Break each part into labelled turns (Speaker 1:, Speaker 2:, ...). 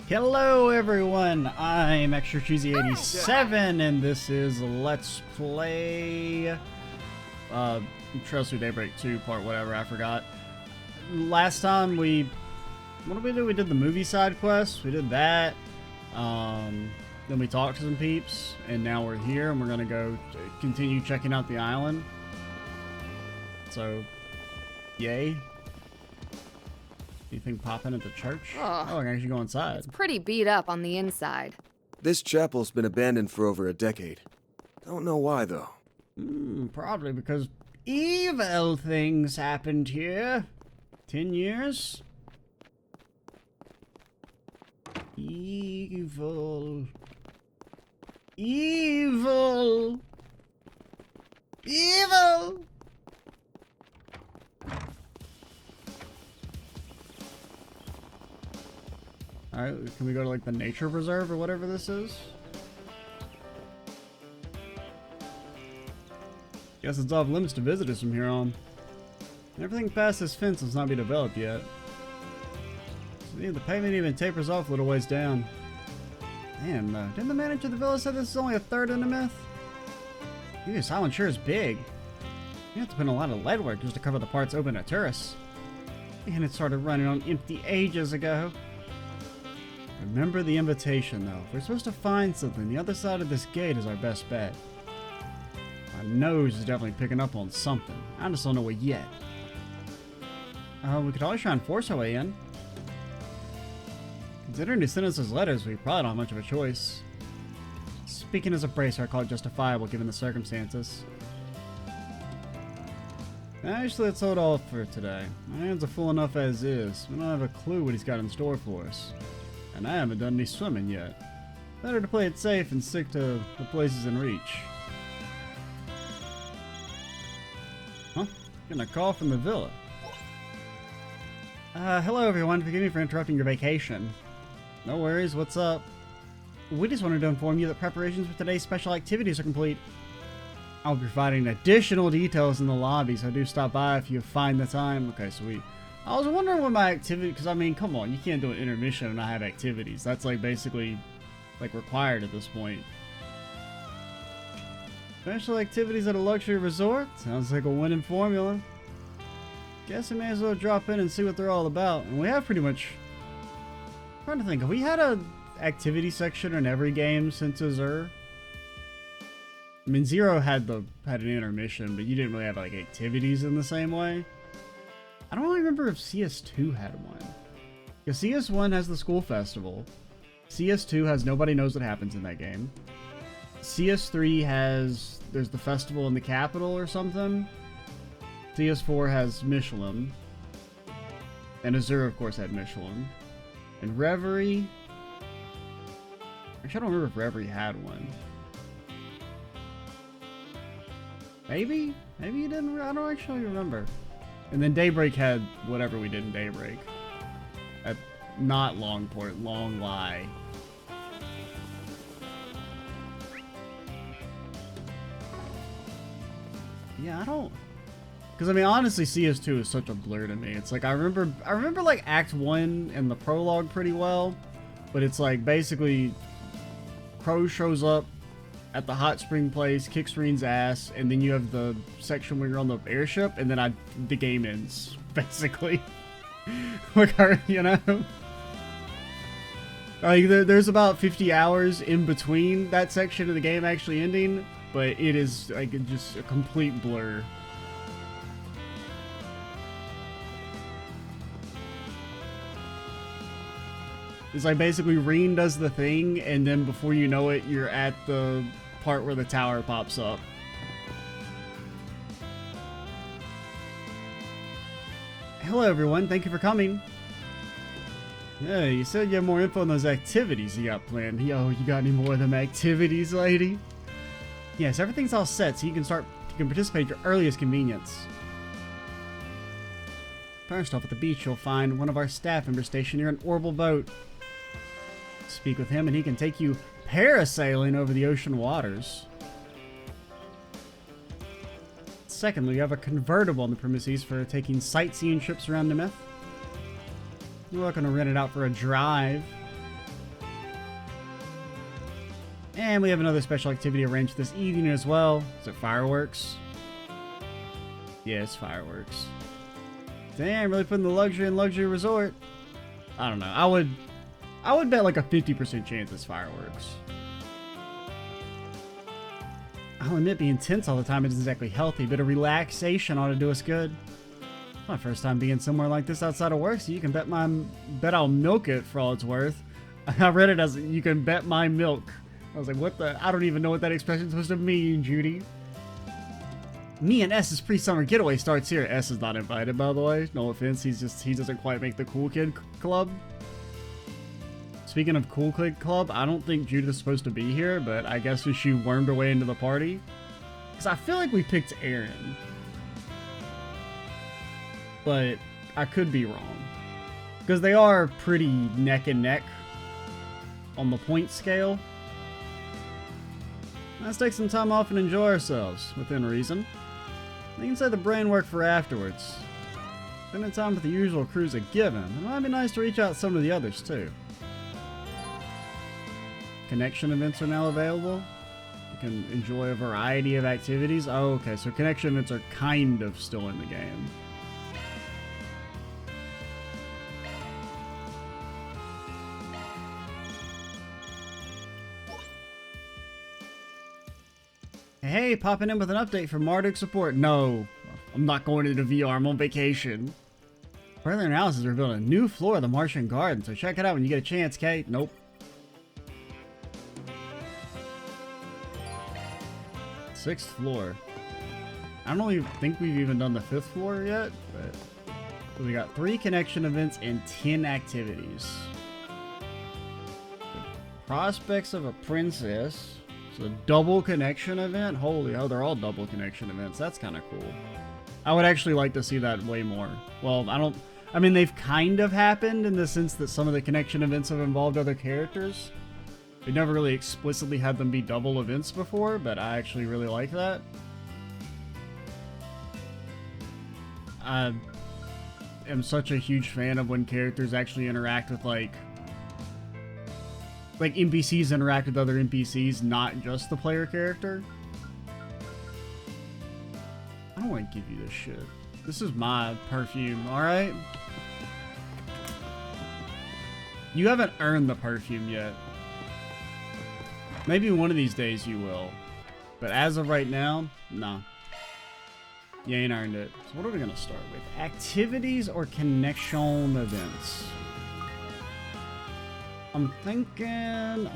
Speaker 1: Hello everyone, I'm Extra Cheesy 87 and this is Let's Play Through Daybreak II part whatever, I forgot. Last time what did we do? We did the movie side quest, we did that, then we talked to some peeps, and now we're here and we're gonna go continue checking out the island. So, yay. Anything popping at the church?
Speaker 2: Ugh.
Speaker 1: Oh, I can actually go inside.
Speaker 2: It's pretty beat up on the inside.
Speaker 3: This chapel's been abandoned for over a decade. Don't know why, though.
Speaker 1: Probably because evil things happened here. 10 years? Evil. Evil. Evil. Alright, can we go to like the nature preserve or whatever this is? Guess it's off limits to visitors from here on. Everything past this fence has not been developed yet. See, the pavement even tapers off a little ways down. Damn, didn't the manager of the villa say this is only a third in the myth? This island sure is big. You have to put in a lot of leadwork just to cover the parts open to tourists. And it started running on empty ages ago. Remember the invitation, though. If we're supposed to find something, the other side of this gate is our best bet. My nose is definitely picking up on something. I just don't know what yet. We could always try and force our way in. Considering he sent us his letters, we probably don't have much of a choice. Speaking as a bracer, I call it justifiable given the circumstances. Actually, let's hold off for today. My hands are full enough as is. We don't have a clue what he's got in store for us. And I haven't done any swimming yet. Better to play it safe and stick to the places in reach. Huh? Getting a call from the villa. Hello everyone, forgive me for interrupting your vacation. No worries, what's up? We just wanted to inform you that preparations for today's special activities are complete. I'll be providing additional details in the lobby, so do stop by if you find the time. Okay, sweet. I was wondering what my activity, because I mean, come on, you can't do an intermission and not have activities. That's like basically like required at this point. Special activities at a luxury resort? Sounds like a winning formula. Guess I may as well drop in and see what they're all about. And we have pretty much, I'm trying to think, have we had a activity section in every game since Azure? I mean, Zero had an intermission, but you didn't really have like activities in the same way. I don't really remember if CS2 had one. Because CS1 has the school festival. CS2 has nobody knows what happens in that game. CS3 has, there's the festival in the capital or something. CS4 has Michelin. And Azure, of course, had Michelin. And Reverie, actually, I don't remember if Reverie had one. Maybe? Maybe you didn't? I don't actually remember. And then Daybreak had whatever we did in Daybreak. Not Longport, Long Lie. Yeah, I don't... Because, I mean, honestly, CS2 is such a blur to me. It's like, I remember like, Act 1 and the prologue pretty well. But it's like, basically, Crow shows up at the hot spring place, kicks Reen's ass, and then you have the section where you're on the airship, and then the game ends, basically. Like, you know? Like, there's about 50 hours in between that section of the game actually ending, but it is, like, just a complete blur. It's like, basically, Reen does the thing, and then before you know it, you're at the part where the tower pops up. Hello everyone, thank you for coming. Yeah, you said you have more info on those activities you got planned. Yo, you got any more of them activities, lady? Yes, everything's all set, so you can participate at your earliest convenience. First off, at the beach, you'll find one of our staff members stationed near an orbital boat. Speak with him and he can take you parasailing over the ocean waters. Secondly, you have a convertible on the premises for taking sightseeing trips around Nemeth. You're welcome to rent it out for a drive. And we have another special activity arranged this evening as well. Is it fireworks? Yeah, it's fireworks. Damn, really putting the luxury in luxury resort. I don't know. I would bet like a 50% chance it's fireworks. I'll admit being tense all the time isn't exactly healthy. Bit of relaxation ought to do us good. It's my first time being somewhere like this outside of work, so you can bet I'll milk it for all it's worth. I read it as you can bet my milk. I was like, what the? I don't even know what that expression's supposed to mean, Judy. Me and S's pre-summer getaway starts here. S is not invited, by the way. No offense, he doesn't quite make the cool kid club. Speaking of cool kid club, I don't think Judith's supposed to be here, but I guess she wormed her way into the party. Because I feel like we picked Aaron. But I could be wrong. Because they are pretty neck and neck on the point scale. Let's take some time off and enjoy ourselves, within reason. We can set the brain work for afterwards. Spending time with the usual crew's a given. It might be nice to reach out to some of the others, too. Connection events are now available. You can enjoy a variety of activities. Oh, okay, so connection events are kind of still in the game. Hey, popping in with an update from Marduk support. No, I'm not going into VR. I'm on vacation. Further analysis revealed a new floor of the Martian Garden, so check it out when you get a chance, Kate. Nope. 6th floor. I don't even think we've even done the 5th floor yet, but so we got 3 connection events and 10 activities. The prospects of a princess. So double connection event? Holy hell, they're all double connection events. That's kind of cool. I would actually like to see that way more. Well, I mean, they've kind of happened in the sense that some of the connection events have involved other characters. We never really explicitly had them be double events before, but I actually really like that. I am such a huge fan of when characters actually interact with like NPCs interact with other NPCs, not just the player character. I don't want to give you this shit. This is my perfume, alright? You haven't earned the perfume yet. Maybe one of these days you will. But as of right now, nah. You ain't earned it. So what are we going to start with? Activities or connection events? I'm thinking...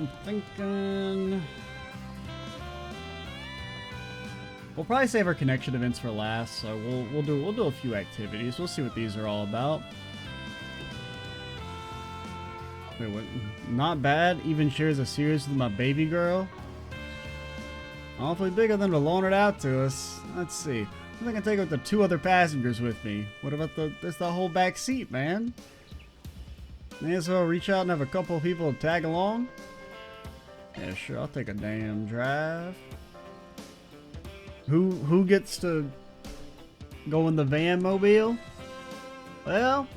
Speaker 1: We'll probably save our connection events for last, so we'll do a few activities. We'll see what these are all about. Wait, what? Not bad. Even shares a series with my baby girl. Awfully bigger than to loan it out to us. Let's see. I think I can take up the 2 other passengers with me. What about there's the whole back seat, man? May as well reach out and have a couple of people tag along. Yeah, sure. I'll take a damn drive. Who gets to go in the van mobile? Well,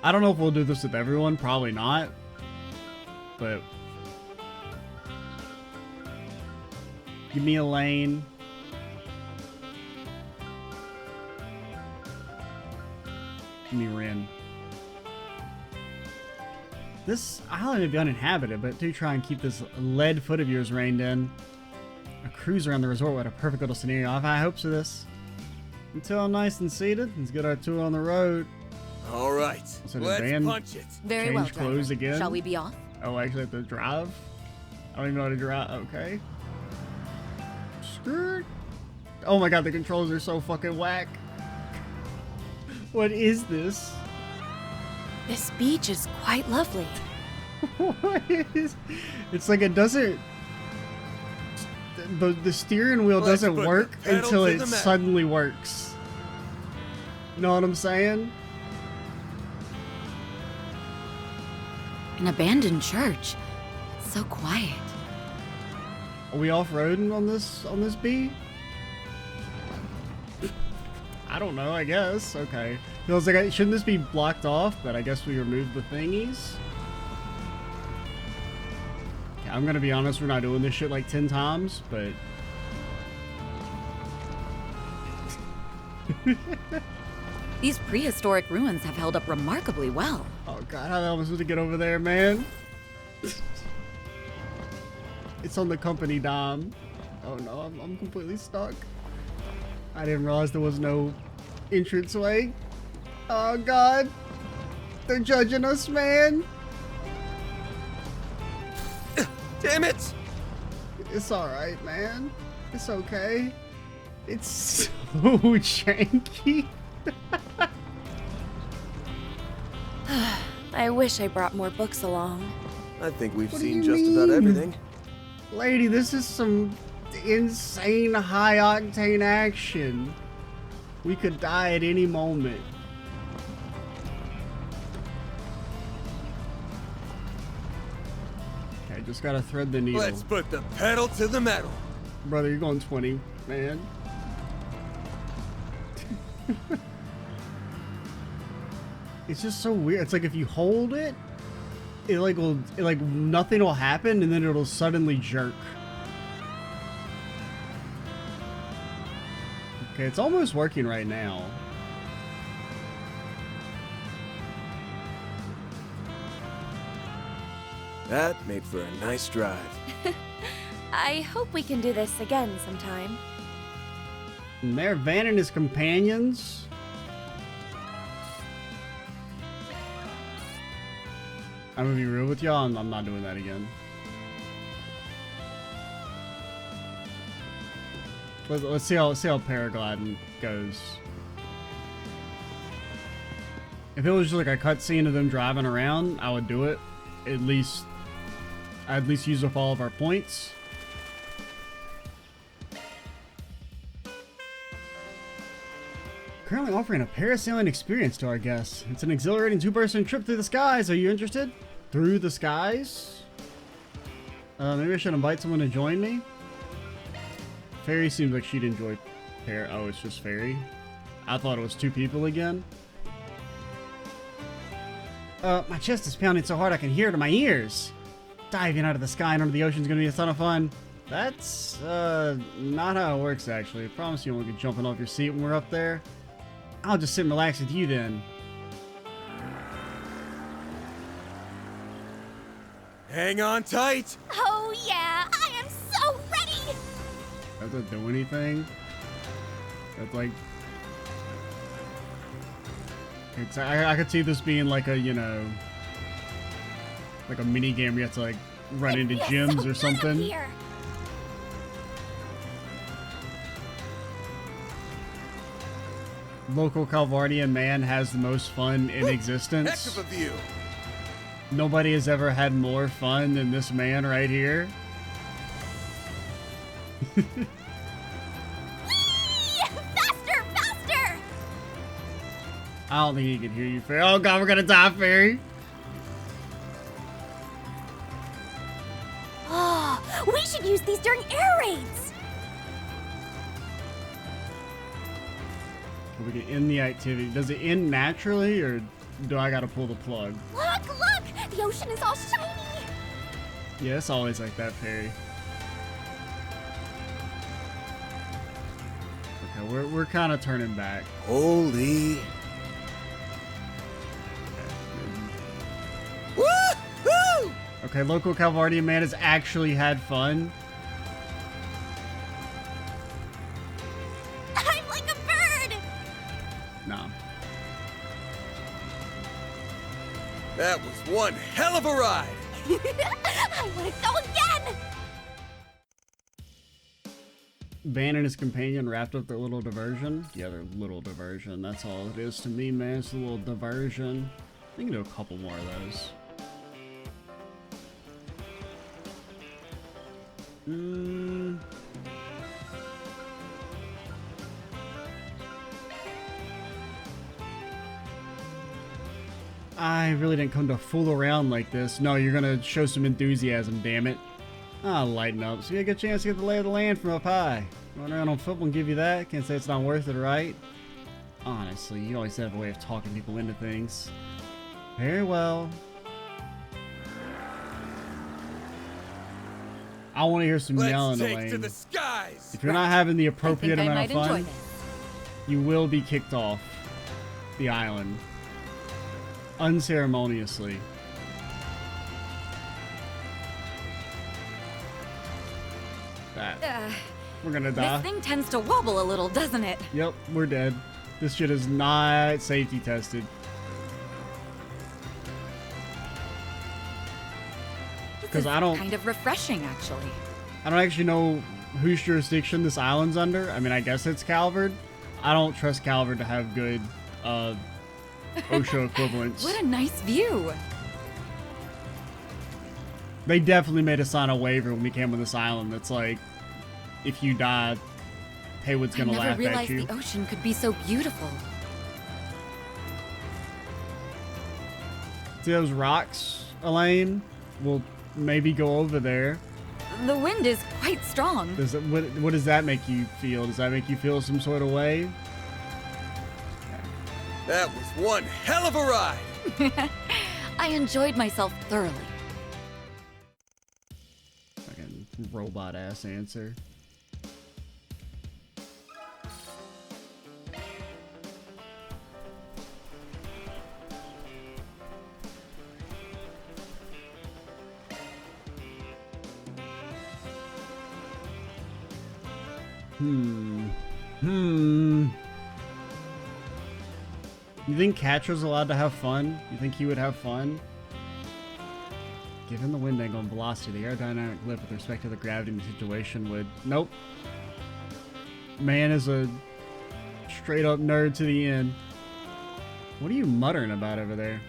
Speaker 1: I don't know if we'll do this with everyone. Probably not. But give me a lane. Give me Rin. This island may be uninhabited, but do try and keep this lead foot of yours reined in. A cruise around the resort with a perfect little scenario. I have high hopes of this. Until I'm nice and seated, let's get our tour on the road.
Speaker 3: All right, let's punch it.
Speaker 4: Very well,
Speaker 1: Change clothes
Speaker 4: driver.
Speaker 1: again.
Speaker 4: Shall we be off?
Speaker 1: Oh, I actually have to drive? I don't even know how to drive. Okay. Skirt. Oh my god, the controls are so fucking whack. What is this?
Speaker 4: This beach is quite lovely.
Speaker 1: What is... It's like it doesn't... The steering wheel
Speaker 3: Let's
Speaker 1: doesn't
Speaker 3: put
Speaker 1: work
Speaker 3: the pedal
Speaker 1: until
Speaker 3: to
Speaker 1: it
Speaker 3: the metal.
Speaker 1: suddenly works. Know what I'm saying?
Speaker 4: An abandoned church. So quiet.
Speaker 1: Are we off-roading on this bee? I don't know, I guess. Okay. Feels like shouldn't this be blocked off? But I guess we removed the thingies. Yeah, I'm gonna be honest, we're not doing this shit like 10 times, but...
Speaker 4: These prehistoric ruins have held up remarkably well.
Speaker 1: Oh god, how the hell am I supposed to get over there, man? It's on the company dime. Oh no, I'm completely stuck. I didn't realize there was no entranceway. Oh god. They're judging us, man.
Speaker 3: Damn it!
Speaker 1: It's alright, man. It's okay. It's so janky.
Speaker 5: I wish I brought more books along.
Speaker 3: I think we've
Speaker 1: What do
Speaker 3: seen
Speaker 1: you
Speaker 3: just about
Speaker 1: mean?
Speaker 3: everything.
Speaker 1: Lady, this is some insane high-octane action. We could die at any moment. Okay, just gotta thread the needle.
Speaker 3: Let's put the pedal to the metal.
Speaker 1: Brother, you're going 20, man. It's just so weird. It's like if you hold it, it like nothing will happen and then it'll suddenly jerk. Okay, it's almost working right now.
Speaker 3: That made for a nice drive.
Speaker 5: I hope we can do this again sometime.
Speaker 1: Mayor Van and his companions. I'm gonna be real with y'all, I'm not doing that again. Let's see how paragliding goes. If it was just like a cutscene of them driving around, I would do it. I'd at least use up all of our points. Currently offering a parasailing experience to our guests. It's an exhilarating two-person trip through the skies. Are you interested? Through the skies? Maybe I should invite someone to join me. Fairy seems like she'd enjoy oh, it's just Fairy. I thought it was two people again. My chest is pounding so hard I can hear it in my ears. Diving out of the sky and under the ocean is gonna be a ton of fun. That's, not how it works, actually. I promise you won't get jumping off your seat when we're up there. I'll just sit and relax with you then.
Speaker 3: Hang on tight!
Speaker 5: Oh yeah, I am so ready!
Speaker 1: That doesn't do anything. That's like... It's, I could see this being like a, you know... like a mini game where you have to like run into gyms or something.
Speaker 5: Here.
Speaker 1: Local Calvardian man has the most fun in
Speaker 3: Heck
Speaker 1: existence.
Speaker 3: of a view!
Speaker 1: Nobody has ever had more fun than this man right here.
Speaker 5: Whee! Faster, faster!
Speaker 1: I don't think he can hear you, Fairy. Oh god, we're gonna die, Fairy.
Speaker 5: Oh, we should use these during air raids!
Speaker 1: We can end the activity. Does it end naturally, or do I gotta pull the plug?
Speaker 5: Look, look! The ocean is all shiny!
Speaker 1: Yeah, it's always like that, Fairy. Okay, we're kind of turning back.
Speaker 3: Holy... Woo-hoo!
Speaker 1: Okay, local Calvardian man has actually had fun.
Speaker 5: I'm like a bird!
Speaker 1: Nah.
Speaker 3: That was one hell of a ride!
Speaker 5: I want to go again!
Speaker 1: Van and his companion wrapped up their little diversion. Yeah, their little diversion. That's all it is to me, man. It's a little diversion. We can do a couple more of those. I really didn't come to fool around like this. No, you're gonna show some enthusiasm, damn it. I'll lighten up. So you get a chance to get the lay of the land from up high. Run around on foot and give you that. Can't say it's not worth it, right? nicely. You always have a way of talking people into things. Very well. I want to hear some yelling,
Speaker 3: Let's take
Speaker 1: Elaine.
Speaker 3: to the skies.
Speaker 1: If you're not having the
Speaker 4: I
Speaker 1: appropriate
Speaker 4: think I
Speaker 1: amount
Speaker 4: might
Speaker 1: of fun,
Speaker 4: enjoy this.
Speaker 1: you will be kicked off the island. Unceremoniously. That. We're gonna die.
Speaker 4: This thing tends to wobble a little, doesn't it?
Speaker 1: Yep, we're dead. This shit is not safety tested. Because I don't
Speaker 4: Kind of refreshing, actually.
Speaker 1: actually know whose jurisdiction this island's under. I mean, I guess it's Calvard. I don't trust Calvard to have good OSHA equivalents.
Speaker 4: What a nice view.
Speaker 1: They definitely made us sign a waiver when we came on this island that's like, if you die, Haywood's
Speaker 4: I
Speaker 1: gonna
Speaker 4: never
Speaker 1: laugh at
Speaker 4: realized
Speaker 1: you.
Speaker 4: the ocean could be so beautiful.
Speaker 1: See those rocks, Elaine? We'll maybe go over there.
Speaker 4: The wind is quite strong.
Speaker 1: What does that make you feel? Does that make you feel some sort of way?
Speaker 3: That was one hell of a ride.
Speaker 4: I enjoyed myself thoroughly.
Speaker 1: Fucking robot ass answer. You think Catra's allowed to have fun? You think he would have fun? Given the wind angle and velocity, the aerodynamic lift with respect to the gravity in the situation would... Nope. Man is a straight up nerd to the end. What are you muttering about over there?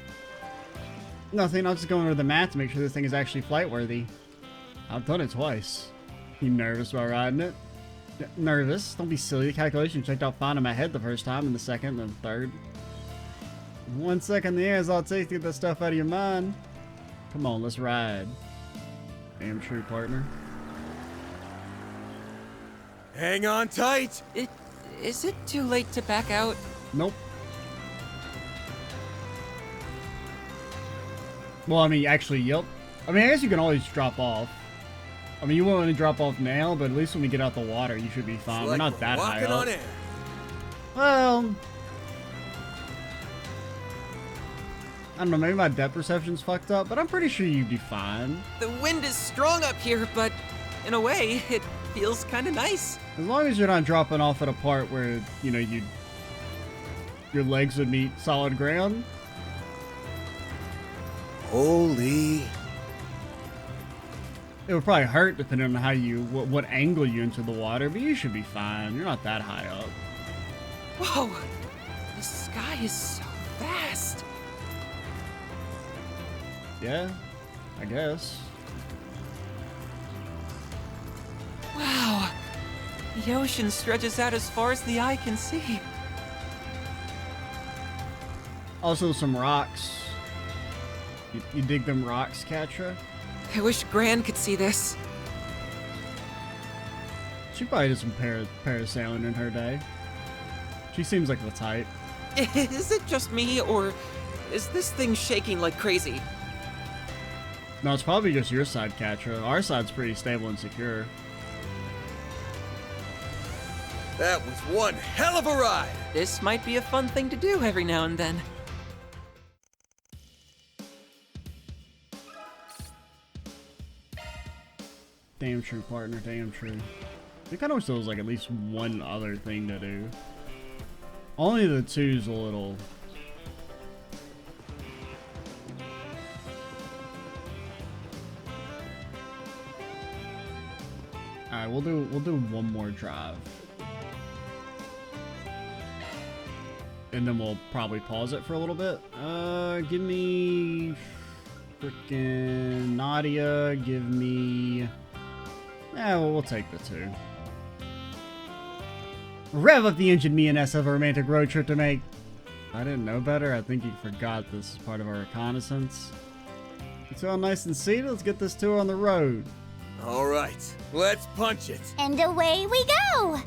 Speaker 1: Nothing, I'm just going over the math to make sure this thing is actually flight worthy. I've done it twice. You nervous about riding it? Nervous? Don't be silly. The calculation checked out fine in my head the first time, and the second, and the third. 1 second in the air is all it takes to get that stuff out of your mind. Come on, let's ride. Damn true, partner.
Speaker 3: Hang on tight.
Speaker 6: Is it too late to back out?
Speaker 1: Nope. Well, I mean, actually, yep. I mean, I guess you can always drop off. I mean, you won't only drop off now, but at least when we get out the water, you should be fine. We're not that high
Speaker 3: walking
Speaker 1: up.
Speaker 3: on air.
Speaker 1: Well, I don't know, maybe my depth perception's fucked up, but I'm pretty sure you'd be fine.
Speaker 6: The wind is strong up here, but in a way, it feels kind of nice.
Speaker 1: As long as you're not dropping off at a part where, you know, your legs would meet solid ground.
Speaker 3: Holy.
Speaker 1: It would probably hurt depending on how you, what angle you enter the water, but you should be fine. You're not that high up.
Speaker 6: Whoa! The sky is so vast.
Speaker 1: Yeah, I guess.
Speaker 6: Wow! The ocean stretches out as far as the eye can see.
Speaker 1: Also, some rocks. You dig them rocks, Catra?
Speaker 6: I wish Gran could see this.
Speaker 1: She probably did some parasailing in her day. She seems like the type.
Speaker 6: Is it just me, or is this thing shaking like crazy?
Speaker 1: No, it's probably just your side, Catra. Our side's pretty stable and secure.
Speaker 3: That was one hell of a ride.
Speaker 6: This might be a fun thing to do every now and then.
Speaker 1: Damn true, partner. Damn true. I think I know there was like at least one other thing to do. Only the two's a little... Alright, we'll do one more drive. And then we'll probably pause it for a little bit. Give me... Frickin' Nadia, give me... Yeah, well, we'll take the two. Rev up the engine, me and S have a romantic road trip to make. I didn't know better. I think you forgot this is part of our reconnaissance. It's all nice and seated. Let's get this tour on the road.
Speaker 3: All right, let's punch it.
Speaker 5: And away we go!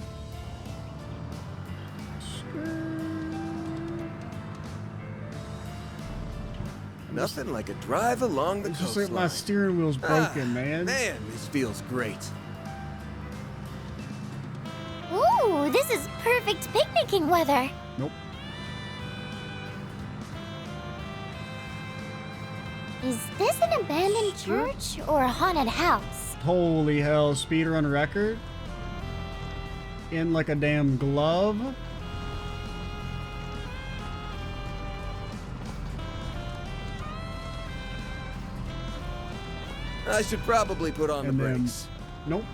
Speaker 3: Nothing like a drive along the
Speaker 1: It's just
Speaker 3: coastline.
Speaker 1: like my steering wheel's broken, man.
Speaker 3: Man, this feels great.
Speaker 5: Ooh, this is perfect picnicking weather.
Speaker 1: Nope.
Speaker 5: Is this an abandoned church or a haunted house?
Speaker 1: Holy hell, speedrun record? In like a damn glove?
Speaker 3: I should probably put on
Speaker 1: And
Speaker 3: the
Speaker 1: then-
Speaker 3: brakes.
Speaker 1: Nope.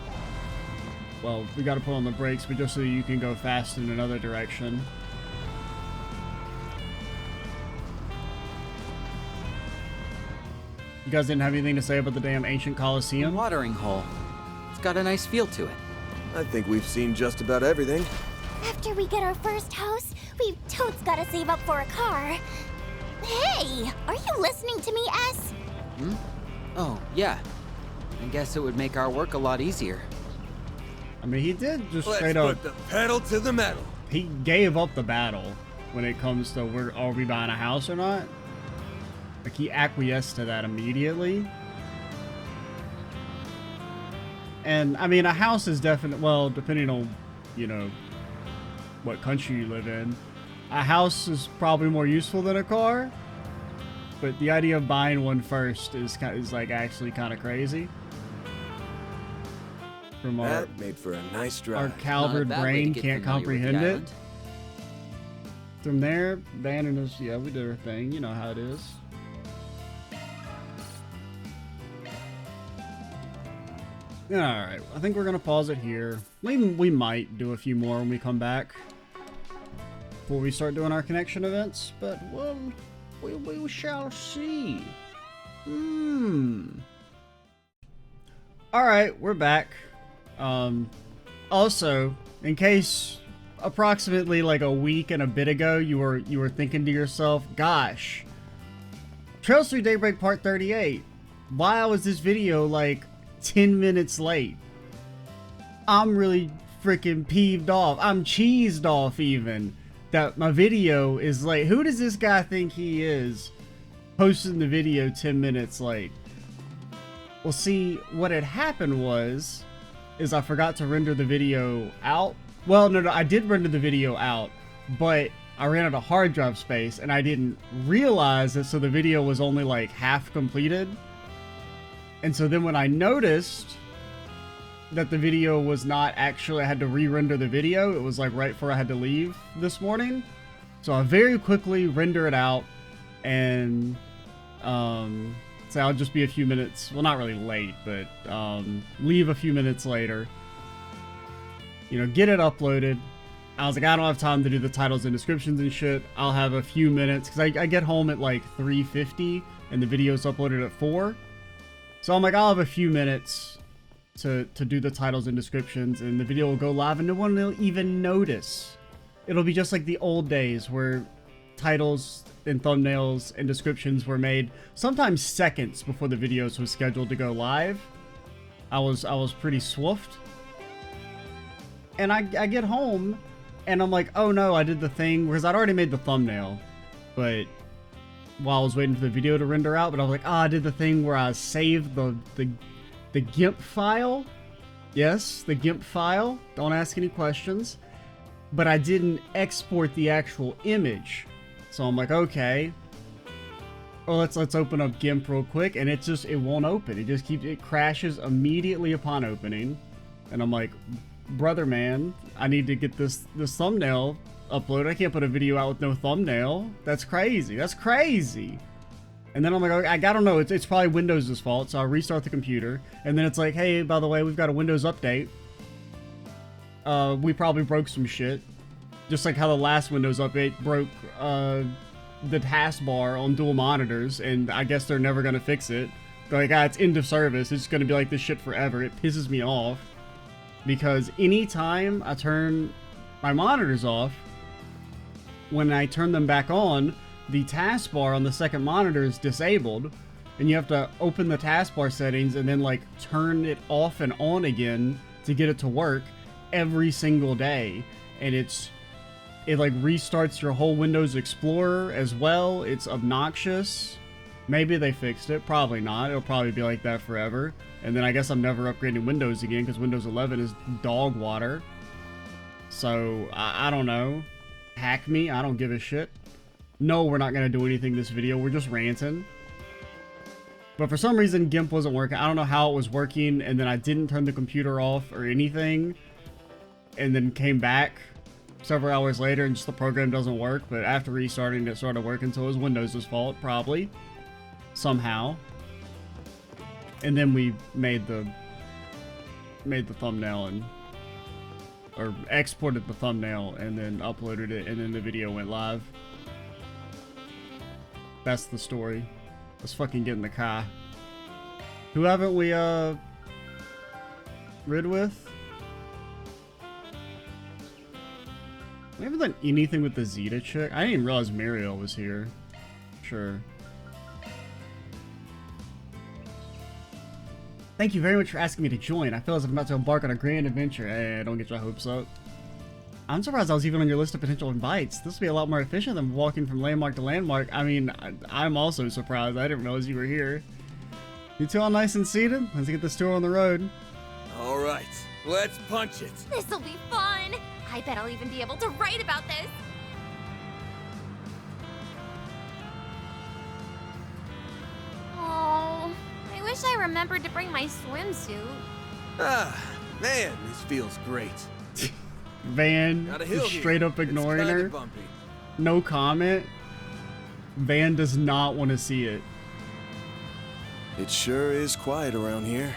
Speaker 1: Well, we gotta put on the brakes, but just so you can go fast in another direction. You guys didn't have anything to say about the damn ancient Colosseum?
Speaker 7: Watering hole. It's got a nice feel to it.
Speaker 3: I think we've seen just about everything.
Speaker 5: After we get our first house, we've totes gotta save up for a car. Hey, are you listening to me, S?
Speaker 7: Oh, yeah. I guess it would make our work a lot easier.
Speaker 1: I mean, he did just
Speaker 3: Let's
Speaker 1: straight
Speaker 3: put
Speaker 1: up.
Speaker 3: the pedal to the metal.
Speaker 1: He gave up the battle when it comes to are we buying a house or not. Like, he acquiesced to that immediately. And, I mean, a house is definitely, well, depending on, you know, what country you live in, a house is probably more useful than a car. But the idea of buying one first is like actually kind of crazy. From our
Speaker 3: That made for a nice drive.
Speaker 1: our calibered
Speaker 7: Not a bad way to
Speaker 1: brain
Speaker 7: get
Speaker 1: can't
Speaker 7: familiar with the
Speaker 1: comprehend it.
Speaker 7: island.
Speaker 1: From there, banning us, yeah, we did our thing. You know how it is. Alright, I think we're going to pause it here. We might do a few more when we come back. Before we start doing our connection events. But, well, we shall see. Alright, we're back. Also, in case approximately like a week and a bit ago you were thinking to yourself, gosh, Trails Through Daybreak Part 38, why was this video like 10 minutes late? I'm really freaking peeved off. I'm cheesed off even that my video is late. Who does this guy think he is posting the video 10 minutes late? Well, see, what had happened is I forgot to render the video out. Well, no, I did render the video out, but I ran out of hard drive space and I didn't realize it, so the video was only like half completed. And so then when I noticed that the video was not actually, I had to re-render the video, it was like right before I had to leave this morning. So I very quickly render it out and so I'll just be a few minutes, well, not really late, but leave a few minutes later. You know, get it uploaded. I was like, I don't have time to do the titles and descriptions and shit. I'll have a few minutes, because I get home at like 3:50, and the video's uploaded at 4. So I'm like, I'll have a few minutes to do the titles and descriptions, and the video will go live, and no one will even notice. It'll be just like the old days, where titles and thumbnails and descriptions were made sometimes seconds before the videos was scheduled to go live. I was pretty swoofed. And I get home and I'm like, oh no, I did the thing, because I'd already made the thumbnail, but while I was waiting for the video to render out, but I was like, I did the thing where I saved the GIMP file. Yes, the GIMP file. Don't ask any questions. But I didn't export the actual image. So I'm like, okay. Well, let's open up GIMP real quick, and it won't open. It crashes immediately upon opening. And I'm like, brother man, I need to get this thumbnail uploaded. I can't put a video out with no thumbnail. That's crazy. That's crazy. And then I'm like, I don't know. It's probably Windows' fault. So I restart the computer, and then it's like, hey, by the way, we've got a Windows update. We probably broke some shit. Just like how the last Windows update broke the taskbar on dual monitors, and I guess they're never gonna fix it. They're like, it's end of service. It's gonna be like this shit forever. It pisses me off. Because anytime I turn my monitors off, when I turn them back on, the taskbar on the second monitor is disabled, and you have to open the taskbar settings and then like turn it off and on again to get it to work every single day. And it like restarts your whole Windows Explorer as well. It's obnoxious. Maybe they fixed it. Probably not. It'll probably be like that forever. And then I guess I'm never upgrading Windows again because Windows 11 is dog water. So, I don't know. Hack me. I don't give a shit. No, we're not going to do anything this video. We're just ranting. But for some reason, GIMP wasn't working. I don't know how it was working. And then I didn't turn the computer off or anything. And then came back several hours later and just the program doesn't work. But after restarting, it started working. So it was Windows' fault, probably. Somehow. And then we made the thumbnail and or exported the thumbnail and then uploaded it and then the video went live. That's the story. Let's fucking get in the car. Who haven't we rid with? We haven't done anything with the Zeta chick. I didn't even realize Mariel was here. Sure. Thank you very much for asking me to join. I feel as if I'm about to embark on a grand adventure. Hey, don't get your hopes up. I'm surprised I was even on your list of potential invites. This will be a lot more efficient than walking from landmark to landmark. I mean, I'm also surprised. I didn't realize you were here. You two all nice and seated? Let's get this tour on the road.
Speaker 3: All right, let's punch it.
Speaker 5: This'll be fun. I bet I'll even be able to write about this. Oh, I wish I remembered to bring my swimsuit.
Speaker 3: Ah, man, this feels great.
Speaker 1: Van
Speaker 3: Got a hill
Speaker 1: just straight
Speaker 3: here.
Speaker 1: up ignoring
Speaker 3: It's kinda
Speaker 1: her.
Speaker 3: bumpy.
Speaker 1: No comment. Van does not want to see it.
Speaker 3: It sure is quiet around here.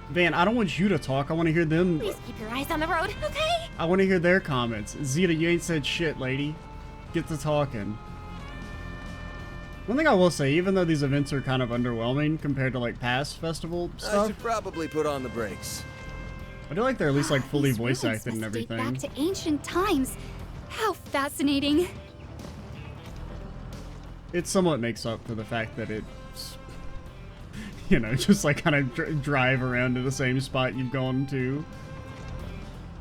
Speaker 1: Van, I don't want you to talk. I want to hear them.
Speaker 5: Please keep your eyes on the road, okay?
Speaker 1: I want to hear their comments. Zeta, you ain't said shit, lady. Get to talking. One thing I will say, even though these events are kind of underwhelming compared to like past festival
Speaker 3: I
Speaker 1: stuff,
Speaker 3: should probably put on the brakes.
Speaker 1: I do like they're at least like fully
Speaker 2: These
Speaker 1: voice
Speaker 2: ruins
Speaker 1: acted and
Speaker 2: must date
Speaker 1: everything.
Speaker 2: back to ancient times. How fascinating.
Speaker 1: It somewhat makes up for the fact that it's, you know, just like kind of drive around to the same spot you've gone to.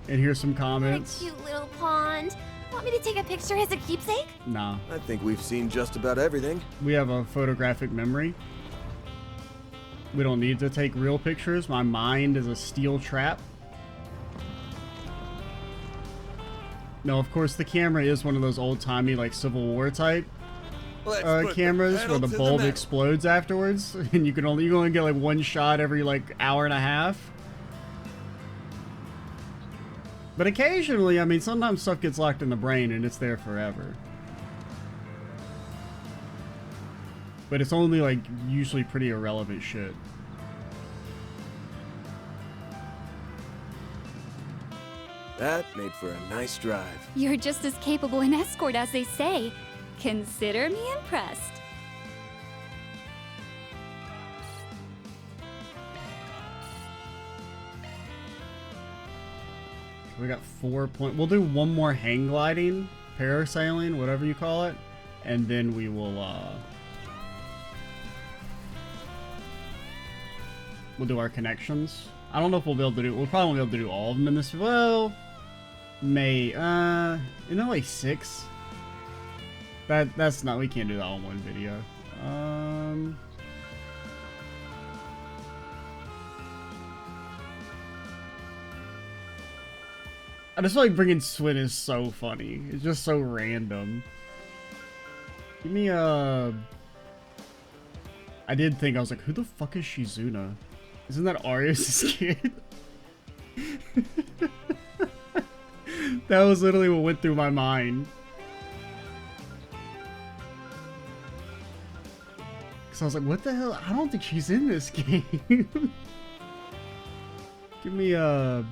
Speaker 1: And here's some
Speaker 5: What a
Speaker 1: comments.
Speaker 5: cute little pond. Want me to take a picture as a keepsake?
Speaker 1: Nah,
Speaker 3: I think we've seen just about everything.
Speaker 1: we have a photographic memory. We don't need to take real pictures. My mind is a steel trap. No, of course the camera is one of those old-timey like Civil War type
Speaker 3: Let's put the
Speaker 1: cameras where
Speaker 3: pedal
Speaker 1: the
Speaker 3: to
Speaker 1: bulb
Speaker 3: metal.
Speaker 1: explodes afterwards, and you can only get like one shot every like hour and a half. But occasionally, I mean, sometimes stuff gets locked in the brain and it's there forever. But it's only like usually pretty irrelevant shit.
Speaker 3: That made for a nice drive.
Speaker 2: You're just as capable an escort as they say. Consider me impressed.
Speaker 1: We got 4 point. We'll do one more hang gliding, parasailing, whatever you call it, and then we will we'll do our connections. I don't know if we'll be able to do. We'll probably won't be able to do all of them in this. Well, like 6. That's not. We can't do that all in one video. I just feel like bringing Swin is so funny. It's just so random. Give me a... I did think, I was like, who the fuck is Shizuna? Isn't that Arius' kid? That was literally what went through my mind. Because I was like, what the hell? I don't think she's in this game. Give me a...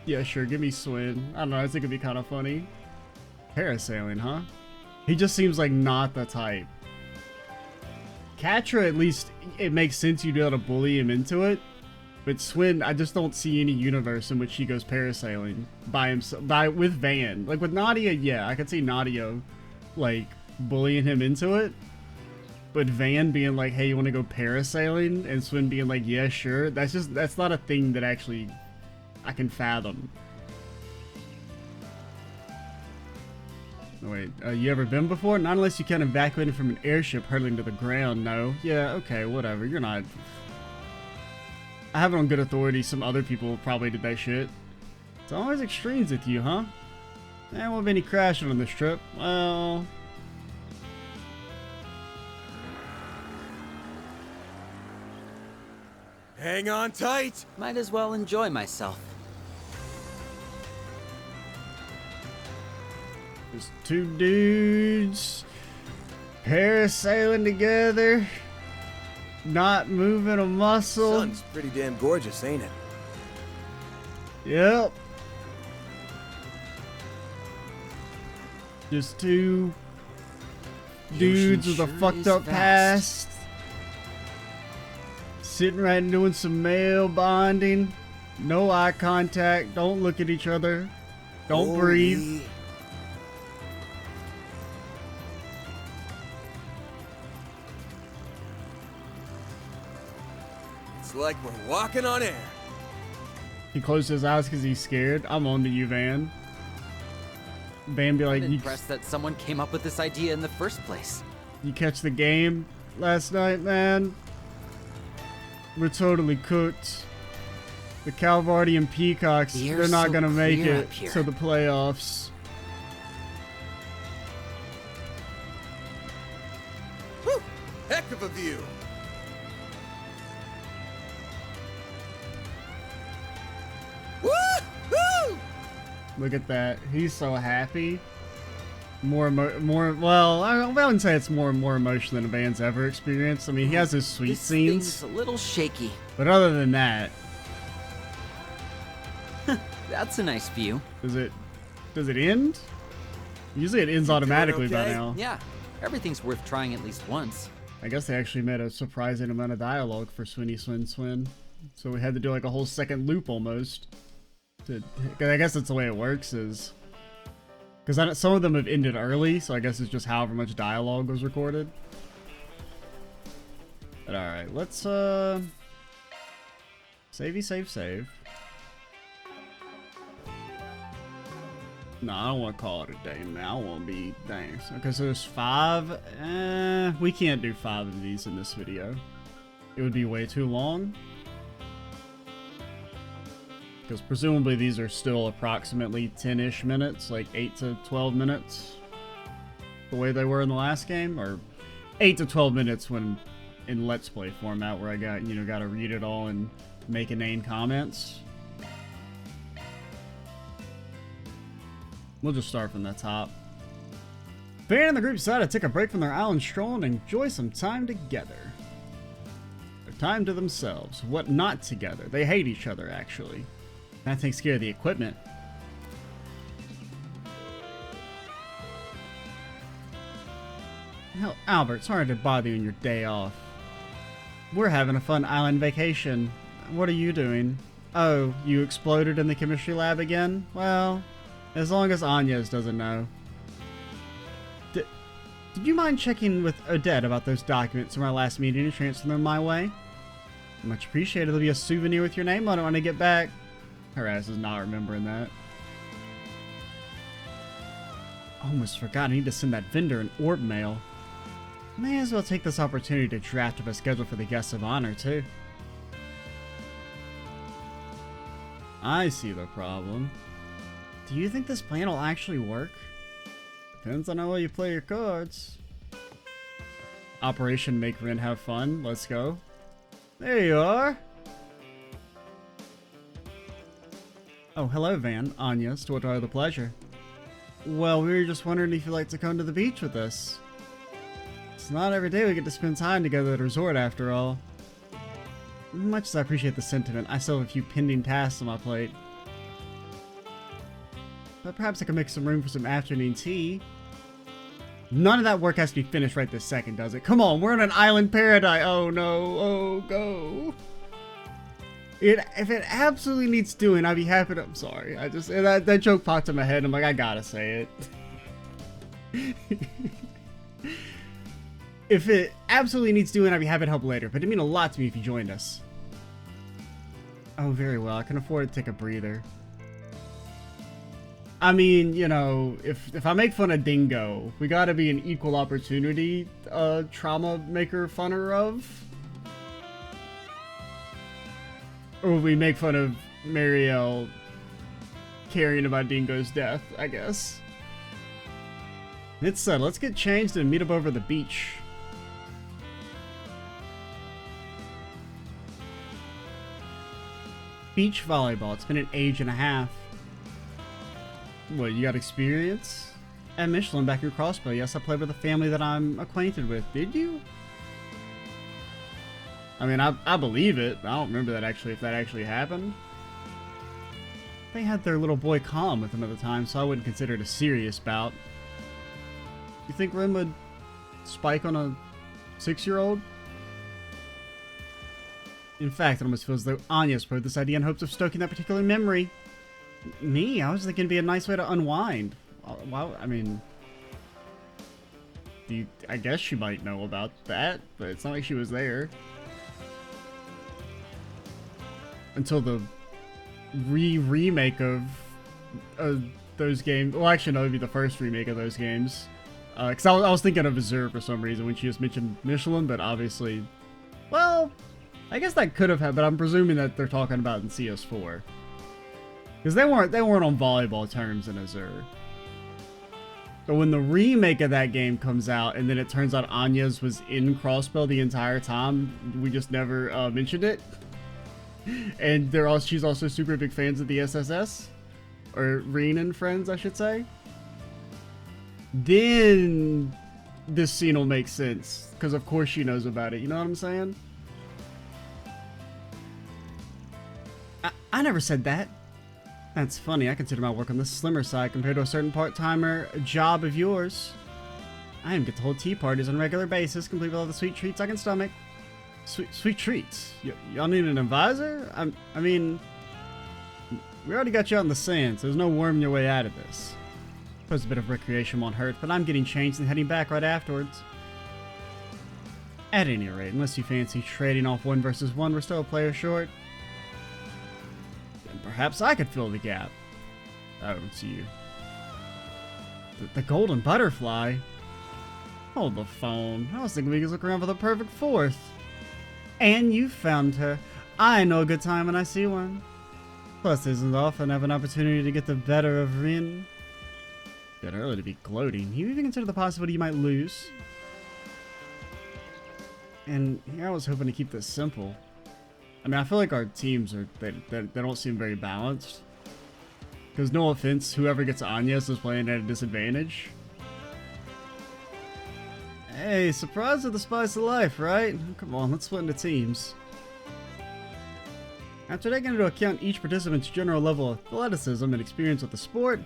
Speaker 1: Yeah, sure, give me Swin. I don't know, I think it'd be kind of funny. Parasailing, huh? He just seems like not the type. Catra, at least, it makes sense you'd be able to bully him into it. But Swin, I just don't see any universe in which he goes parasailing by himself, with Van. Like with Nadia, yeah, I could see Nadia, like, bullying him into it. But Van being like, hey, you want to go parasailing? And Swin being like, yeah, sure. That's not a thing that actually I can fathom. Oh, wait, you ever been before? Not unless you can't evacuate from an airship hurtling to the ground, no. Yeah, okay, whatever. You're not... I have it on good authority. Some other people probably did that shit. It's always extremes with you, huh? There won't be any crashing on this trip. Well...
Speaker 3: Hang on tight!
Speaker 7: Might as well enjoy myself.
Speaker 1: Just two dudes parasailing together, not moving a muscle.
Speaker 3: Sun's pretty damn gorgeous, ain't it?
Speaker 1: Yep. Just two dudes with a
Speaker 7: sure
Speaker 1: fucked
Speaker 7: is
Speaker 1: up
Speaker 7: vast.
Speaker 1: past. Sitting right and doing some male bonding. No eye contact. Don't look at each other. Don't
Speaker 3: Holy.
Speaker 1: breathe.
Speaker 3: It's like we're walking on air.
Speaker 1: He closed his eyes because he's scared. I'm on to you, Van. Van be like,
Speaker 7: I'm impressed that someone came up with this idea in the first place.
Speaker 1: you catch the game last night, man? We're totally cooked. The Calvardian Peacocks,
Speaker 7: The air's
Speaker 1: they're not
Speaker 7: so
Speaker 1: gonna make
Speaker 7: clear
Speaker 1: it
Speaker 7: up here.
Speaker 1: to the playoffs.
Speaker 3: Whew! Heck of a view! Woo-hoo!
Speaker 1: Look at that. He's so happy. Well, I wouldn't say it's more emotion than a band's ever experienced. I mean, he has his sweet
Speaker 7: This
Speaker 1: scenes,
Speaker 7: thing's a little shaky.
Speaker 1: but other than that,
Speaker 7: That's a nice view.
Speaker 1: does it end? Usually it ends automatically by
Speaker 3: okay?
Speaker 1: now.
Speaker 7: Yeah, everything's worth trying at least once.
Speaker 1: I guess they actually made a surprising amount of dialogue for Swinny Swin Swin. So we had to do like a whole second loop almost. Cause I guess that's the way it works is... Because some of them have ended early, so I guess it's just however much dialogue was recorded. But alright, let's save. No, I don't want to call it a day now. I want to be... Dang. Okay, so there's 5. We can't do 5 of these in this video. It would be way too long. Because presumably these are still approximately 10-ish minutes, like 8 to 12 minutes. The way they were in the last game, or 8 to 12 minutes when in Let's Play format where I got to read it all and make inane comments. We'll just start from the top. Van and the group decided to take a break from their island stroll and enjoy some time together. Their time to themselves. What not together? They hate each other, actually. That takes care of the equipment. Hell, Albert, sorry to bother you on your day off. We're having a fun island vacation. What are you doing? Oh, you exploded in the chemistry lab again? Well, as long as Anya's doesn't know. Did you mind checking with Odette about those documents from our last meeting and transferring them my way? Much appreciated. There'll be a souvenir with your name on it when I get back. Her ass is not remembering that. Almost forgot. I need to send that vendor an orb mail. May as well take this opportunity to draft up a schedule for the guests of honor, too. I see the problem. Do you think this plan will actually work? Depends on how well you play your cards. Operation Make Ren Have Fun. Let's go. There you are. Oh, hello, Van. Anya, it's to our the pleasure. Well, we were just wondering if you'd like to come to the beach with us. It's not every day we get to spend time together at a resort, after all. Much as I appreciate the sentiment, I still have a few pending tasks on my plate. But perhaps I could make some room for some afternoon tea. None of that work has to be finished right this second, does it? Come on, we're in an island paradise. Oh no, oh go. If it absolutely needs doing, I'd be happy to. I'm sorry. That joke popped in my head. I'm like, I gotta say it. If it absolutely needs doing, I'd be happy to help later. But it'd mean a lot to me if you joined us. Oh, very well. I can afford to take a breather. I mean, you know, if I make fun of Dingo, we gotta be an equal opportunity trauma maker funner of. Or we make fun of Marielle caring about Dingo's death, I guess. It's said, let's get changed and meet up over the beach. Beach volleyball. It's been an age and a half. What, you got experience? At Michelin back in Crossbow. Yes, I played with a family that I'm acquainted with. Did you? I mean, I believe it. I don't remember that actually, if that actually happened. They had their little boy Colin with them at the time, so I wouldn't consider it a serious bout. You think Ren would spike on a 6-year-old? In fact, it almost feels as though Anya's proposed this idea in hopes of stoking that particular memory. Me? I was thinking it'd be a nice way to unwind. Wow, I mean... I guess she might know about that, but it's not like she was there. Until the remake of those games. Well, actually, no, it would be the first remake of those games. Because I was thinking of Azure for some reason when she just mentioned Michelin, but obviously... Well, I guess that could have happened, but I'm presuming that they're talking about in CS4. Because they weren't on volleyball terms in Azure. But when the remake of that game comes out, and then it turns out Anya's was in Crossbow the entire time, we just never mentioned it. And she's also super big fans of the SSS. Or Reen and friends, I should say. Then this scene will make sense. Because of course she knows about it, you know what I'm saying? I never said that. That's funny, I consider my work on the slimmer side compared to a certain part-timer job of yours. I even get to hold tea parties on a regular basis, complete with all the sweet treats I can stomach. Sweet treats? Y'all need an advisor? I mean, we already got you out in the sand, so there's no worming your way out of this. Suppose a bit of recreation won't hurt, but I'm getting changed and heading back right afterwards. At any rate, unless you fancy trading off 1 versus 1, we're still a player short. Then perhaps I could fill the gap. I don't see you. The golden butterfly? Hold the phone. I was thinking we could look around for the perfect 4th. And you found her. I know a good time when I see one. Plus, isn't often have an opportunity to get the better of Rin. Bit early to be gloating. You even consider the possibility you might lose. And here I was hoping to keep this simple. I mean, I feel like our teams they don't seem very balanced. Because no offense, whoever gets Anya's is playing at a disadvantage. Hey, surprise of the spice of life, right? Come on, let's split into teams. After taking into account each participant's general level of athleticism and experience with the sport,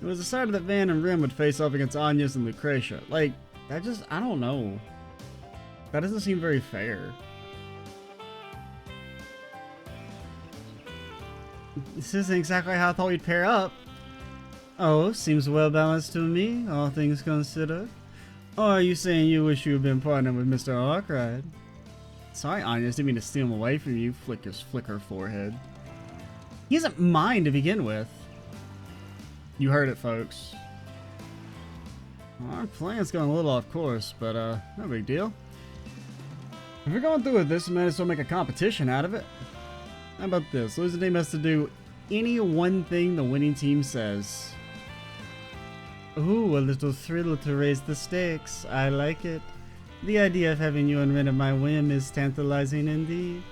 Speaker 1: it was decided that Van and Rim would face off against Anya's and Lucretia. Like, that just, I don't know. That doesn't seem very fair. This isn't exactly how I thought we'd pair up. Oh, seems well balanced to me, all things considered. Or are you saying you wish you had been partnered with Mr. Arkwright? Sorry, Anya, didn't mean to steal him away from you. Flick her forehead. He isn't mine to begin with. You heard it, folks. Well, our plan's going a little off course, but no big deal. If we're going through with this, we might as well make a competition out of it. How about this? Losing team has to do any one thing the winning team says. Ooh, a little thrill to raise the stakes. I like it. The idea of having you unrid of my whim is tantalizing indeed.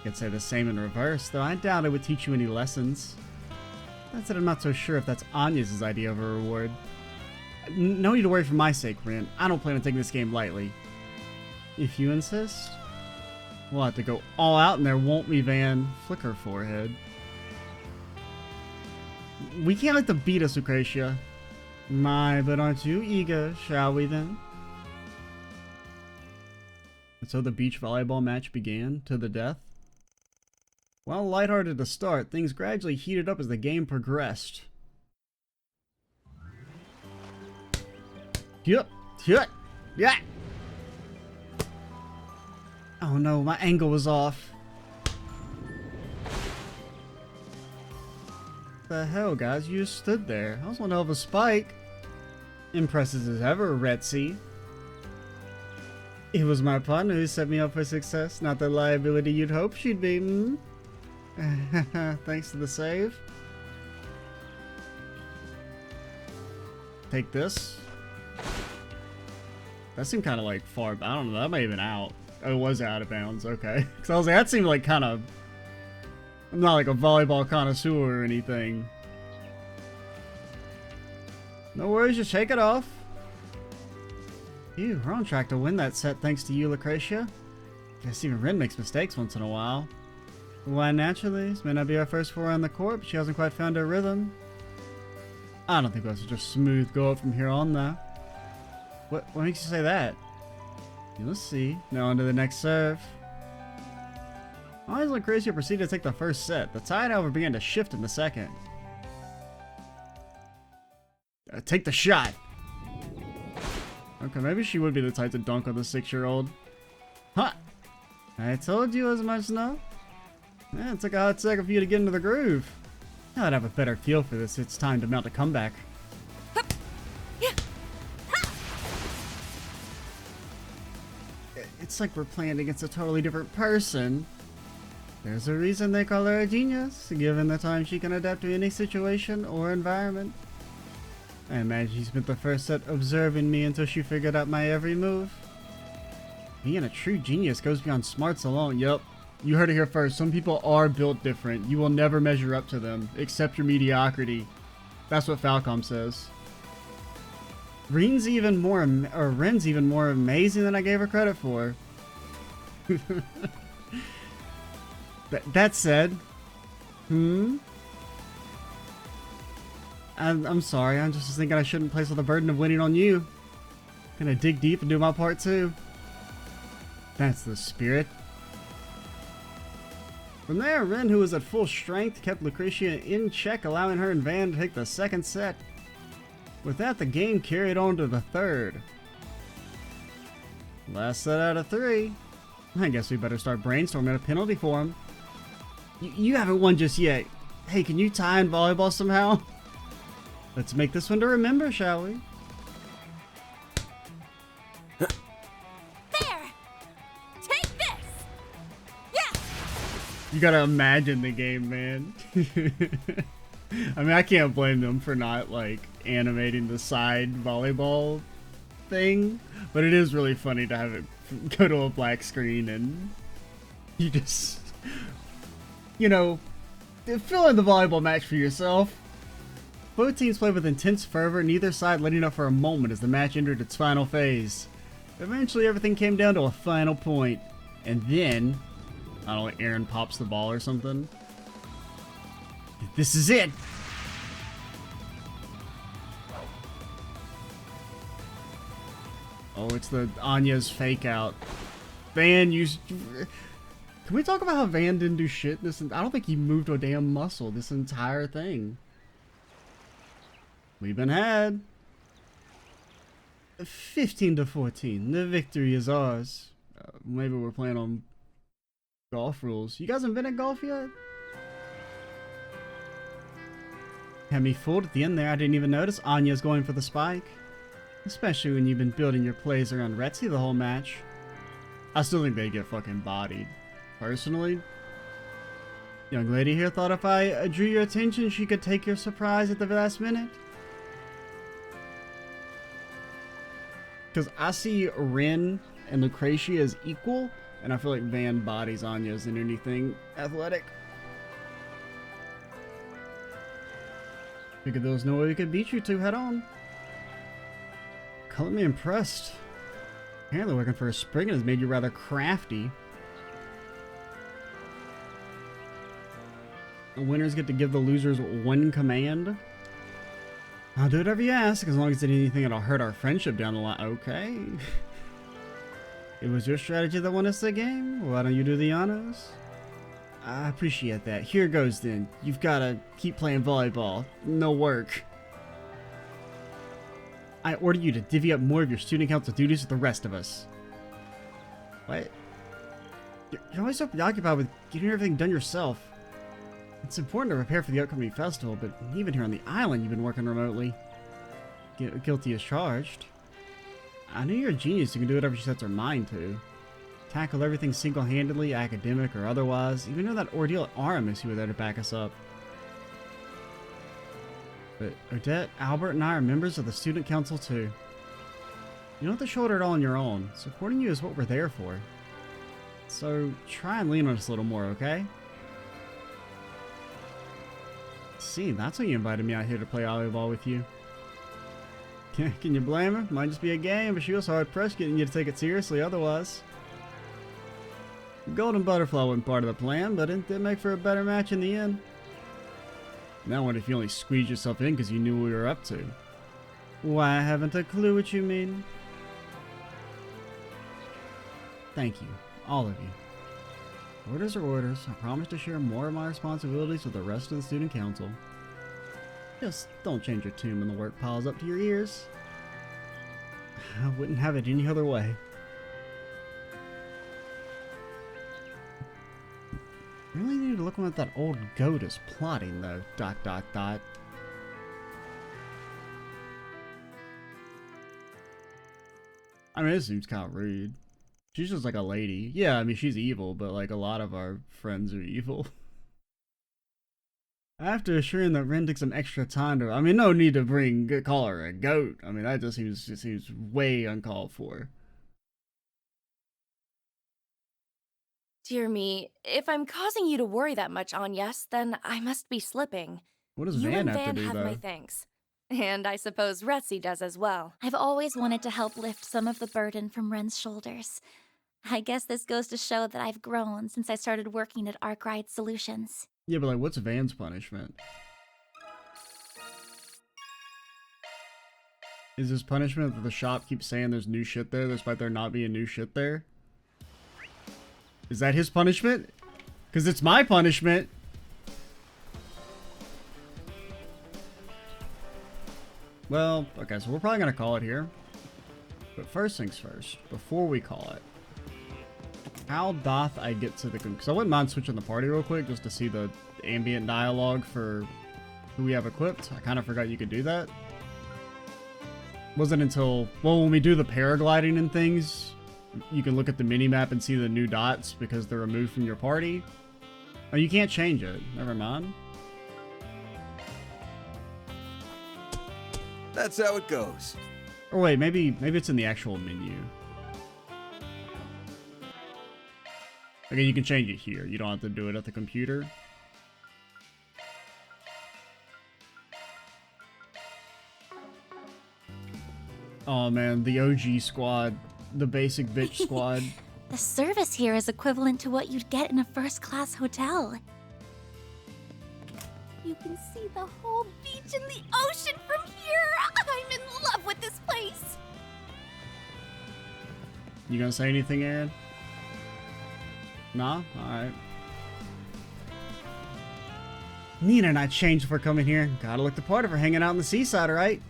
Speaker 1: I could say the same in reverse, though I doubt it would teach you any lessons. That said, I'm not so sure if that's Anya's idea of a reward. No need to worry for my sake, Rin. I don't plan on taking this game lightly. If you insist. We'll have to go all out and there won't be Van. Flick her forehead. We can't let them beat us, Lucretia. My, but aren't you eager, shall we then? And so the beach volleyball match began, to the death. While lighthearted to start, things gradually heated up as the game progressed. Yeah. Oh no, my angle was off. The hell, guys? You just stood there. That was one hell of a spike. Impressive as ever, Retzi. It was my partner who set me up for success, not the liability you'd hope she'd be. Hmm? Thanks to the save. Take this. That seemed kind of like far. I don't know. That may have been out. Oh, it was out of bounds. Okay. Because I was like, that seemed like kind of. I'm not like a volleyball connoisseur or anything. No worries, just shake it off. Phew, we're on track to win that set thanks to you, Lucretia. Guess even Rin makes mistakes once in a while. Why, naturally, this may not be our first foray on the court, but she hasn't quite found her rhythm. I don't think that's just smooth go up from here on, though. What makes you say that? You'll see. Now on to the next serve. As Lucretia proceeded to take the first set, the tide, however, began to shift in the second. Take the shot! Okay, maybe she would be the type to dunk on the 6-year-old. Huh! I told you as much, no? Yeah, it took a hot second for you to get into the groove. Now I'd have a better feel for this. It's time to mount a comeback. It's like we're playing against a totally different person. There's a reason they call her a genius, given the time she can adapt to any situation or environment. I imagine she spent the first set observing me until she figured out my every move. Being a true genius goes beyond smarts alone. Yup, you heard it here first. Some people are built different. You will never measure up to them. Accept your mediocrity. That's what Falcom says. Rin's even more amazing than I gave her credit for. That said, I'm sorry, I'm just thinking I shouldn't place all the burden of winning on you. Gonna dig deep and do my part too. That's the spirit. From there, Rin, who was at full strength, kept Lucretia in check, allowing her and Van to take the second set. With that, the game carried on to the third. Last set out of 3. I guess we better start brainstorming a penalty for him. You haven't won just yet. Hey, can you tie in volleyball somehow? Let's make this one to remember, shall we?
Speaker 5: There! Take this! Yeah!
Speaker 1: You gotta imagine the game, man. I mean, I can't blame them for not, like, animating the side volleyball thing, but it is really funny to have it go to a black screen and you just, you know, fill in the volleyball match for yourself. Both teams played with intense fervor, neither side letting up for a moment as the match entered its final phase. Eventually, everything came down to a final point, and then, I don't know, Aaron pops the ball or something. This is it! Oh, it's the Anya's fake out. Van used. Can we talk about how Van didn't do shit this? I don't think he moved a damn muscle this entire thing. We've been had. 15-14. The victory is ours. Maybe we're playing on golf rules. You guys invented golf yet? Had me fooled at the end there. I didn't even notice Anya's going for the spike. Especially when you've been building your plays around Retzi the whole match. I still think they get fucking bodied. Personally. Young lady here thought if I drew your attention, she could take your surprise at the last minute. Because I see Rin and Lucretia as equal, and I feel like Van bodies Anya isn't anything athletic. Figured there was no way we could beat you two head on. Color me impressed. Apparently working for a Spriggan has made you rather crafty. The winners get to give the losers one command. I'll do whatever you ask, as long as it ain't anything that'll hurt our friendship down the line. Okay. It was your strategy that won us the game? Why don't you do the honors? I appreciate that. Here goes then. You've gotta keep playing volleyball. No work. I order you to divvy up more of your student council duties with the rest of us. What? You're always so preoccupied with getting everything done yourself. It's important to prepare for the upcoming festival, but even here on the island, you've been working remotely. Guilty as charged. I know you're a genius who can do whatever she sets her mind to. Tackle everything single-handedly, academic or otherwise. Even though that ordeal at Aramis, you were there to back us up. But Odette, Albert, and I are members of the student council too. You don't have to shoulder it all on your own. Supporting you is what we're there for. So try and lean on us a little more, okay? See, that's why you invited me out here to play volleyball with you. Can you blame her? Might just be a game, but she was hard pressed getting you to take it seriously otherwise. Golden Butterfly wasn't part of the plan, but it did make for a better match in the end. Now what if you only squeezed yourself in because you knew what we were up to? Why, I haven't a clue what you mean. Thank you, all of you. Orders are orders. I promise to share more of my responsibilities with the rest of the student council. Just don't change your tune when the work piles up to your ears. I wouldn't have it any other way. Really need to look at what that old goat is plotting though. ... I mean, it seems kind of rude. She's just like a lady. Yeah, I mean, she's evil, but like a lot of our friends are evil. After assuring that Ren took some extra time to... I mean, no need to call her a goat. I mean, that just seems way uncalled for.
Speaker 8: Dear me, if I'm causing you to worry that much, Agnes, then I must be slipping.
Speaker 1: What does
Speaker 8: You
Speaker 1: Van
Speaker 8: and
Speaker 1: have
Speaker 8: Van
Speaker 1: to do,
Speaker 8: have
Speaker 1: though?
Speaker 8: my thanks. And I suppose Retsy does as well.
Speaker 5: I've always wanted to help lift some of the burden from Ren's shoulders. I guess this goes to show that I've grown since I started working at Arkwright Solutions.
Speaker 1: Yeah, but like, what's Van's punishment? Is his punishment that the shop keeps saying there's new shit there despite there not being new shit there? Is that his punishment? Because it's my punishment. Well, okay, so we're probably going to call it here. But first things first, before we call it, how doth I get to the... Because I wouldn't mind switching the party real quick just to see the ambient dialogue for who we have equipped. I kind of forgot you could do that. Wasn't until... Well, when we do the paragliding and things, you can look at the mini-map and see the new dots because they're removed from your party. Oh, you can't change it. Never mind.
Speaker 3: That's how it goes.
Speaker 1: Or wait, maybe it's in the actual menu. Okay, you can change it here. You don't have to do it at the computer. Oh man, the OG squad. The basic bitch squad.
Speaker 5: The service here is equivalent to what you'd get in a first-class hotel. You can see the whole beach and the ocean from here. I'm in love with this place.
Speaker 1: You gonna say anything, Aaron? Nah? Alright. Nina and I changed before coming here. Gotta look the part of her hanging out on the seaside, right?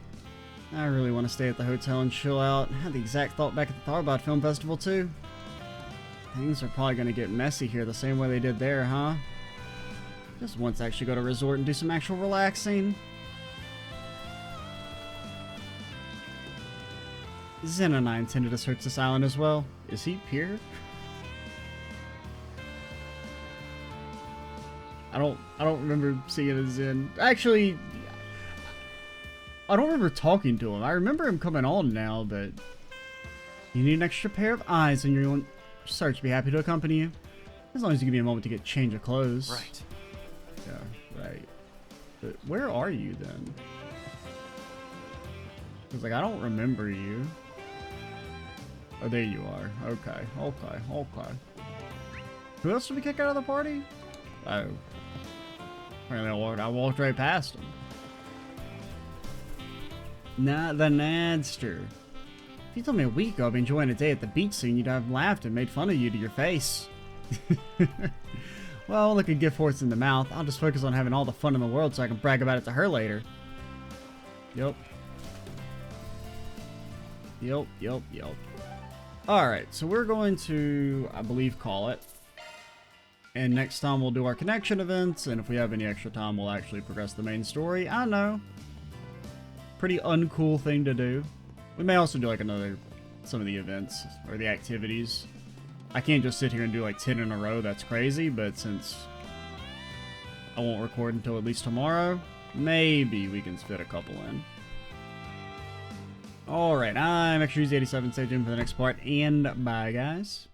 Speaker 1: I really want to stay at the hotel and chill out. I had the exact thought back at the Tharbad Film Festival, too. Things are probably gonna get messy here the same way they did there, huh? Just once to actually go to a resort and do some actual relaxing. Zen and I intended to search this island as well. Is he here? I don't remember seeing a Zen. Actually, I don't remember talking to him. I remember him coming on now, but you need an extra pair of eyes on your search. Be happy to accompany you. As long as you give me a moment to get change of clothes.
Speaker 6: Right.
Speaker 1: Yeah, right. But where are you then? Because, like, I don't remember you. Oh, there you are. Okay. Who else did we kick out of the party? Oh. Apparently I walked right past him. Not the Nadster. If you told me a week ago I'd be enjoying a day at the beach soon, you'd have laughed and made fun of you to your face. Well, look a gift horse in the mouth. I'll just focus on having all the fun in the world so I can brag about it to her later. Yep. Alright, so we're going to, I believe, call it. And next time we'll do our connection events, and if we have any extra time, we'll actually progress the main story. I know. Pretty uncool thing to do. We may also do like some of the events, or the activities. I can't just sit here and do like 10 in a row, that's crazy, but since I won't record until at least tomorrow, maybe we can fit a couple in. Alright, I'm Extra 87. Stay tuned for the next part, and bye guys.